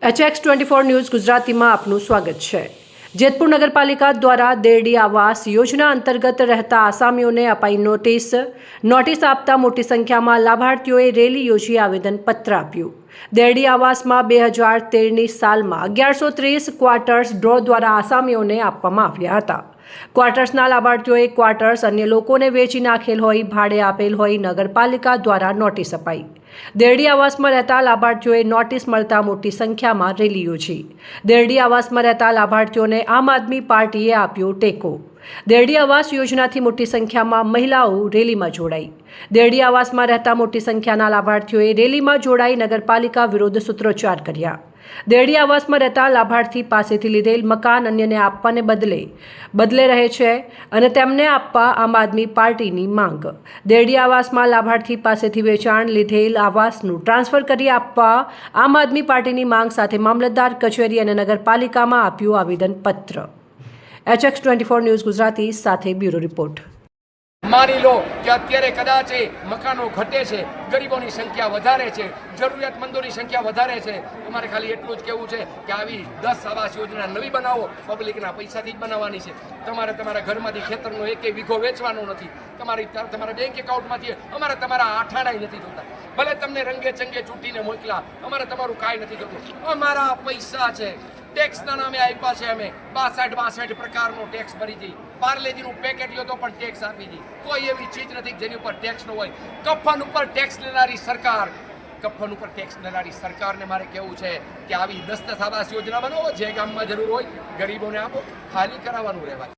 HX24 news ગુજરાતીમાં આપનું સ્વાગત છે। જેતપુર નગરપાલિકા દ્વારા દેરડી આવાસ યોજના અંતર્ગત રહેતા આસામીઓને અપાઈ નોટિસ આપતા મોટી સંખ્યામાં લાભાર્થીઓએ રેલી યોજી આવેદનપત્ર આપ્યું। દેરડી આવાસમાં 2013ની સાલમાં 1130 ક્વાર્ટર્સ ડ્રો દ્વારા આસામીઓને આપવામાં આવ્યા હતા। ક્વાર્ટર્સના લાભાર્થીઓએ ક્વાર્ટર્સ અન્ય લોકોને વેચી નાખેલ હોય, ભાડે આપેલ હોય નગરપાલિકા દ્વારા નોટિસ અપાઈ। દેરડી આવાસમાં રહેતા લાભાર્થીઓએ નોટિસ મળતા મોટી સંખ્યામાં રેલી યોજી। દેરડી આવાસમાં રહેતા લાભાર્થીઓને આમ આદમી પાર્ટીએ આપ્યો ટેકો। દેરડી આવાસ યોજનાથી મોટી સંખ્યામાં મહિલાઓ રેલીમાં જોડાઈ। દેરડી આવાસમાં રહેતા મોટી સંખ્યાના લાભાર્થીઓએ રેલીમાં જોડાઈ નગરપાલિકા વિરુદ્ધ સૂત્રોચ્ચાર કર્યા। દેરડી આવાસમાં રહેતા લાભાર્થી પાસેથી લીધેલ મકાન અન્યને આપવાને બદલે રહે છે અને તેમને આપવા આમ આદમી પાર્ટીની માંગ। દેરડી આવાસમાં લાભાર્થી પાસેથી વેચાણ લીધેલ આવાસનું ટ્રાન્સફર કરી આપવા આમ આદમી પાર્ટીની માંગ સાથે મામલતદાર કચેરી અને નગરપાલિકામાં આપ્યું આવેદનપત્ર। HX24 ન્યૂઝ ગુજરાતી સાથે બ્યુરો રિપોર્ટ। માની લો કે અત્યારે કદાચ મકાનો ઘટે છે, ગરીબોની સંખ્યા વધારે છે, જરૂરિયાતમંદોની સંખ્યા વધારે છે। તમારે ખાલી એટલું જ કહેવું છે કે આવી 10 આવાસ યોજના નવી બનાવો, પબ્લિકના પૈસાથી જ બનાવવાની છે। તમારે તમારા ઘરમાંથી ખેતરનો એક વીઘો વેચવાનો નથી, તમારા બેંક એકાઉન્ટમાંથી અમારે તમારા આઠાણાય નથી જોતા। ભલે તમને રંગે ચંગે ચૂંટીને મોકલા, અમારે તમારું કાંઈ નથી જોતું। અમારા પૈસા છે, ટેક્સના નામે આપ્યા છે। અમે 62 પ્રકારનો ટેક્સ ભરી દઈએ। પાર્લેજીનું પેકેટ લ્યો તો પણ ટેક્સ આપી દઈએ। કોઈ એવી ચીજ નથી જેની ઉપર ટેક્સ ન હોય। કફન ઉપર ટેક્સ લેનારી સરકારને મારે કહેવું છે કે આવી 10 આવાસ યોજના બનાવો, જે ગામમાં જરૂર હોય ગરીબોને આપો, ખાલી કરાવવાનું રહેવાય।